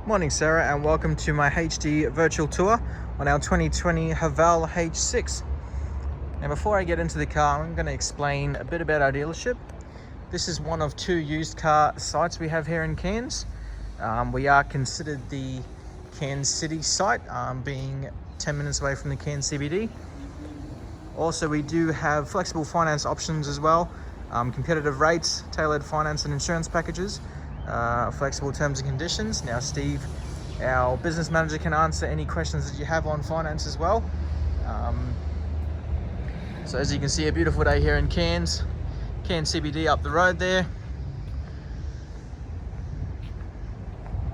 Morning Sarah, and welcome to my HD virtual tour on our 2020 Haval H6. Now before I get into the car, I'm going to explain a bit about our dealership. This is one of two used car sites we have here in Cairns. We are considered the Cairns City site, being 10 minutes away from the Cairns CBD. Also, we do have flexible finance options as well, competitive rates, tailored finance and insurance packages, flexible terms and conditions. Now Steve, our business manager, can answer any questions that you have on finance as well. So as you can see, a beautiful day here in Cairns CBD up the road there.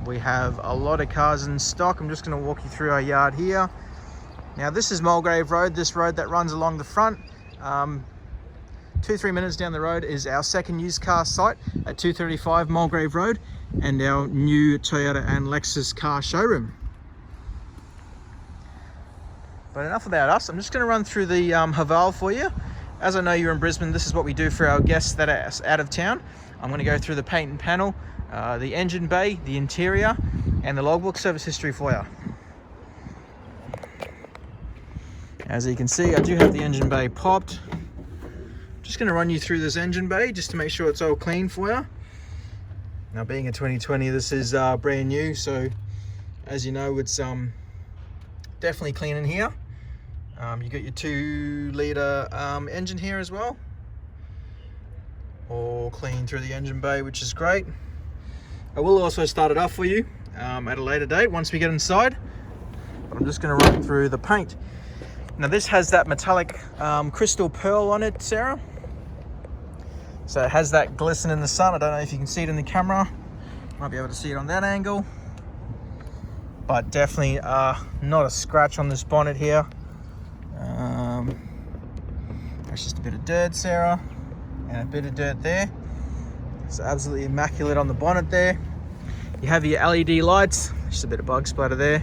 We have a lot of cars in stock. I'm just going to walk you through our yard here. Now this is Mulgrave Road, this road that runs along the front. 2-3 minutes down the road is our second used car site at 235 Mulgrave Road and our new Toyota and Lexus car showroom. But enough about us. I'm just going to run through the Haval for you. As I know you're in Brisbane, this is what we do for our guests that are out of town. I'm going to go through the paint and panel, the engine bay, the interior, and the logbook service history for you. As you can see, I do have the engine bay popped. Just going to run you through this engine bay just to make sure it's all clean for you. Now being a 2020, this is brand new, so as you know, it's definitely clean in here. You got your 2-litre engine here as well, all clean through the engine bay, which is great. I will also start it off for you at a later date once we get inside, but I'm just going to run through the paint. Now this has that metallic crystal pearl on it, Sarah. So it has that glisten in the sun. I don't know if you can see it in the camera. Might be able to see it on that angle. But definitely not a scratch on this bonnet here. There's just a bit of dirt, Sarah, and a bit of dirt there. It's absolutely immaculate on the bonnet there. You have your LED lights, just a bit of bug splatter there.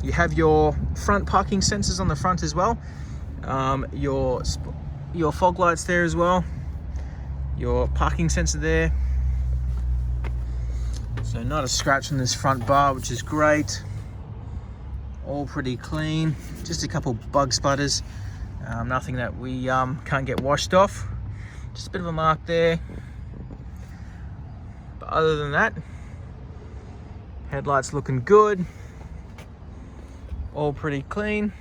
You have your front parking sensors on the front as well. Your fog lights there as well. Your parking sensor there. So not a scratch on this front bar, which is great. All pretty clean. Just a couple bug splatters. Nothing that we can't get washed off. Just a bit of a mark there. But other than that, headlights looking good. All pretty clean.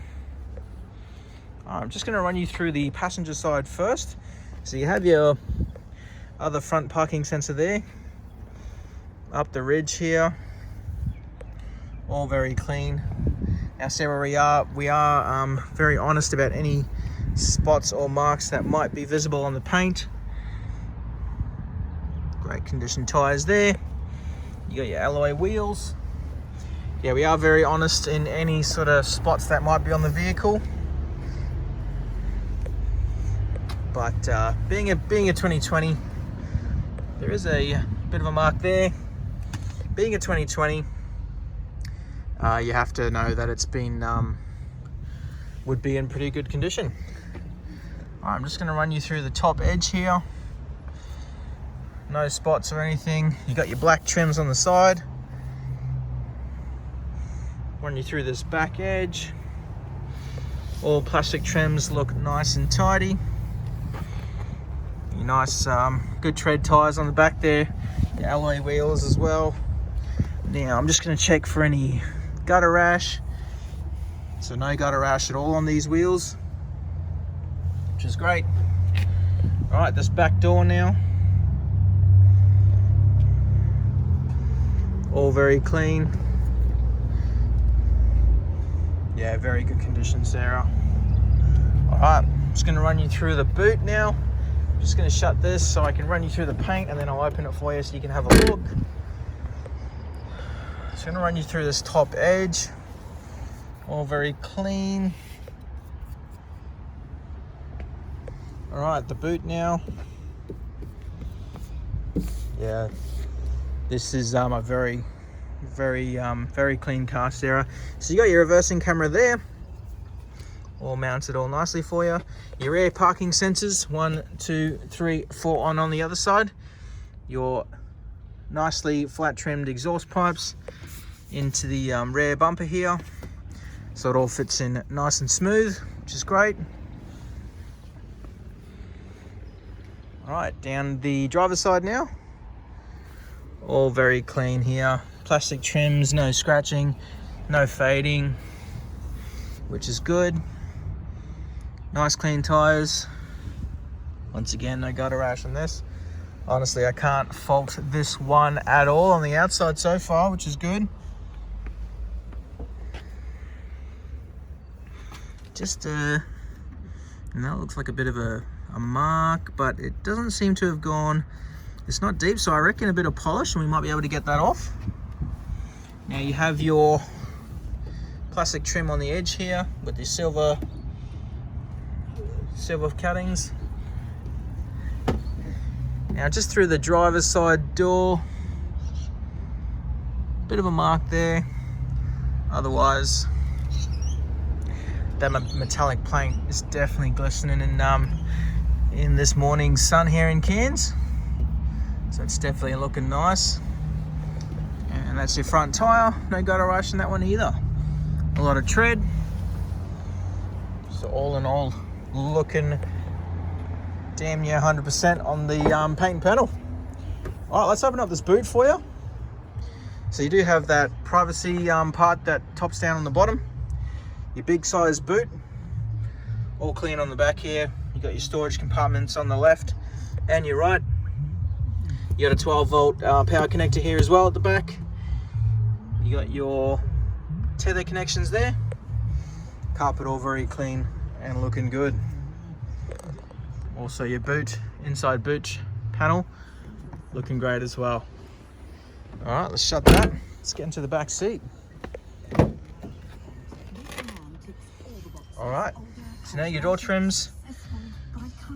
I'm just going to run you through the passenger side first. So you have your other front parking sensor there, up the ridge here, all very clean. Now Sarah, we are very honest about any spots or marks that might be visible on the paint. Great condition tires there. You got your alloy wheels. Yeah, we are very honest in any sort of spots that might be on the vehicle. But being a 2020, there is a bit of a mark there. Being a 2020, you have to know that it's been would be in pretty good condition. All right, I'm just going to run you through the top edge here. No spots or anything. You got your black trims on the side. Run you through this back edge. All plastic trims look nice and tidy. Your nice good tread tires on the back there. Your alloy wheels as well. Now I'm just going to check for any gutter rash. So no gutter rash at all on these wheels, which is great. All right, this back door now, all very clean. Yeah, very good condition, Sarah. All right, I'm just going to run you through the boot now. I'm just going to shut this so I can run you through the paint, and then I'll open it for you so you can have a look. Just going to run you through this top edge. All very clean. All right, the boot now. Yeah, this is a very clean car, Sarah. So you got your reversing camera there, all mounted all nicely for you. Your rear parking sensors, 1, 2, 3, 4 on the other side. Your nicely flat trimmed exhaust pipes into the rear bumper here, so it all fits in nice and smooth, which is great. All right, down the driver's side now. All very clean here. Plastic trims, no scratching, no fading, which is good. Nice clean tires. Once again, no gutter rash on this. Honestly, I can't fault this one at all on the outside so far, which is good. Just and that looks like a bit of a mark, but it doesn't seem to have gone. It's not deep, so I reckon a bit of polish and we might be able to get that off. Now you have your plastic trim on the edge here with the silver cuttings. Now just through the driver's side door, bit of a mark there. Otherwise, that metallic paint is definitely glistening in this morning's sun here in Cairns. So it's definitely looking nice. And that's your front tire. No gutter rash in that one either. A lot of tread. So all in all, looking damn near 100% on the paint and panel. All right, let's open up this boot for you. So you do have that privacy part that tops down on the bottom. Your big size boot. All clean on the back here. You got your storage compartments on the left and your right. You got a 12-volt power connector here as well at the back. You got your tether connections there. Carpet all very clean and looking good. Also your boot, inside boot panel, looking great as well. All right, let's shut that. Let's get into the back seat. All right, so now your door trims.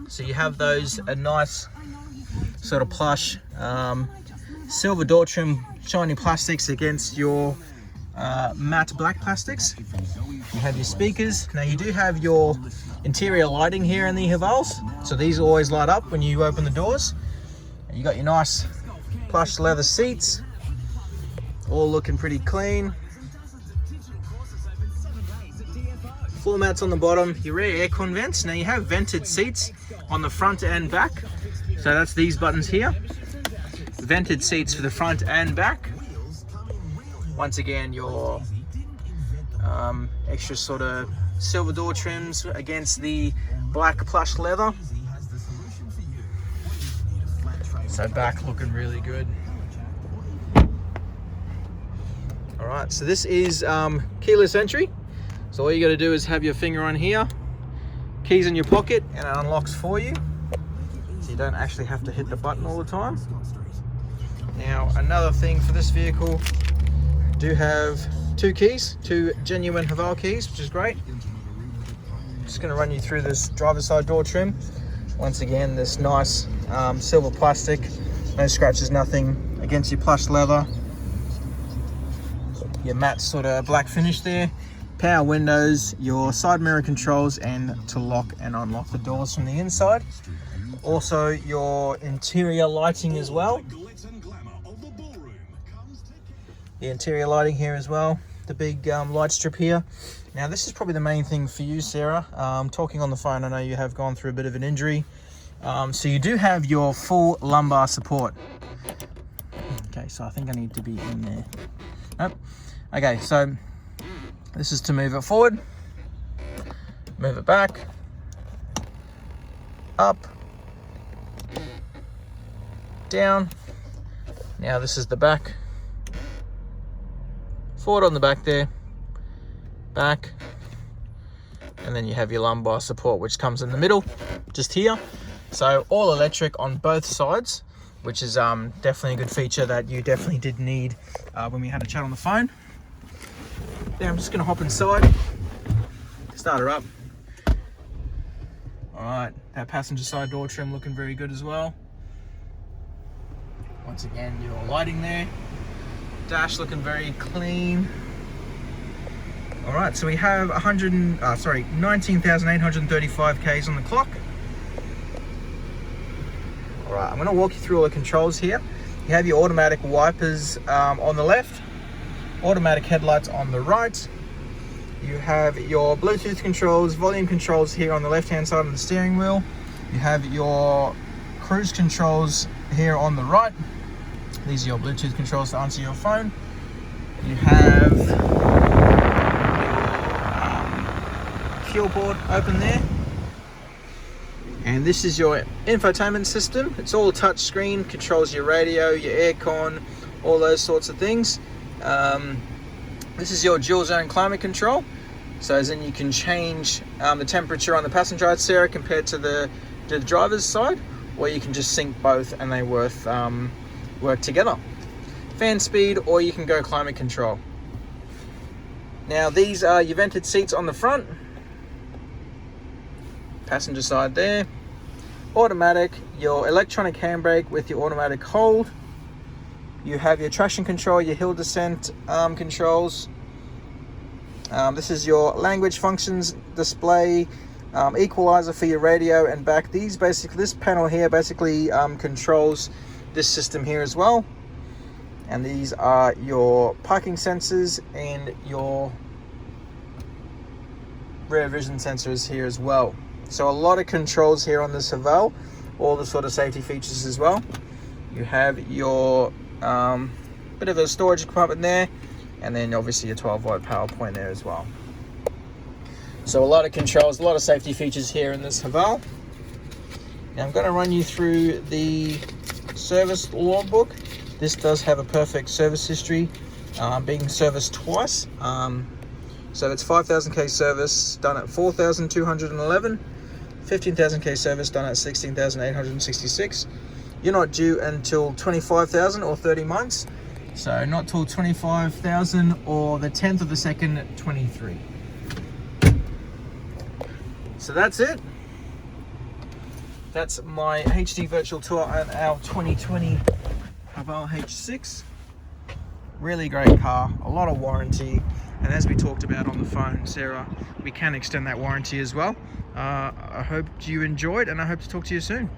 So you have those a nice sort of plush silver door trim, shiny plastics against your matte black plastics. You have your speakers. Now you do have your interior lighting here in the Havals, so these always light up when you open the doors. And you got your nice plush leather seats, all looking pretty clean. Floor mats on the bottom, your rear aircon vents. Now you have vented seats on the front and back, so that's these buttons here. Vented seats for the front and back. Once again, your extra sort of silver door trims against the black plush leather. So back looking really good. All right, so this is keyless entry. So all you got to do is have your finger on here, keys in your pocket, and it unlocks for you. So you don't actually have to hit the button all the time. Now, another thing for this vehicle, do have two keys, two genuine Haval keys, which is great. Just going to run you through this driver's side door trim. Once again, this nice silver plastic, no scratches, nothing against your plush leather. Your matte sort of black finish there. Power windows, your side mirror controls, and to lock and unlock the doors from the inside. Also your interior lighting as well. The interior lighting here as well. The big light strip here. Now this is probably the main thing for you, Sarah. Talking on the phone, I know you have gone through a bit of an injury. So you do have your full lumbar support. Okay, so I think I need to be in there. Nope. Okay, so this is to move it forward, move it back, up, down. Now this is the back. Forward on the back there, back, and then you have your lumbar support, which comes in the middle, just here. So all electric on both sides, which is definitely a good feature that you definitely did need when we had a chat on the phone. Now I'm just going to hop inside, start her up. All right, that passenger side door trim looking very good as well. Once again, your lighting there. Dash looking very clean. All right, so we have 19,835 Ks on the clock. All right, I'm going to walk you through all the controls here. You You have your automatic wipers on the left, automatic headlights on the right. You have your Bluetooth controls, volume controls here on the left hand side of the steering wheel. You have your cruise controls here on the right. These are your Bluetooth controls to answer your phone. You have your fuel board open there. And this is your infotainment system. It's all touch screen, controls your radio, your aircon, all those sorts of things. This is your dual zone climate control. So as in you can change the temperature on the passenger side, Sarah, compared to the driver's side, or you can just sync both and they work together. Fan speed, or you can go climate control. Now these are your vented seats on the front. Passenger side there. Automatic, your electronic handbrake with your automatic hold. You have your traction control, your hill descent controls. This is your language functions display, equalizer for your radio and back. This panel here basically controls this system here as well. And these are your parking sensors and your rear vision sensors here as well. So a lot of controls here on this Haval, all the sort of safety features as well. You have your bit of a storage compartment there, and then obviously your 12-volt power point there as well. So a lot of controls, a lot of safety features here in this Haval. Now I'm going to run you through the service logbook. This does have a perfect service history, being serviced twice. So it's 5,000k service done at 4,211, 15,000k service done at 16,866. You're not due until 25,000 or 30 months. So not till 25,000 or the 10th of the 2nd, 23. So that's it. That's my HD virtual tour on our 2020 Haval H6. Really great car, a lot of warranty. And as we talked about on the phone, Sarah, we can extend that warranty as well. I hope you enjoyed, and I hope to talk to you soon.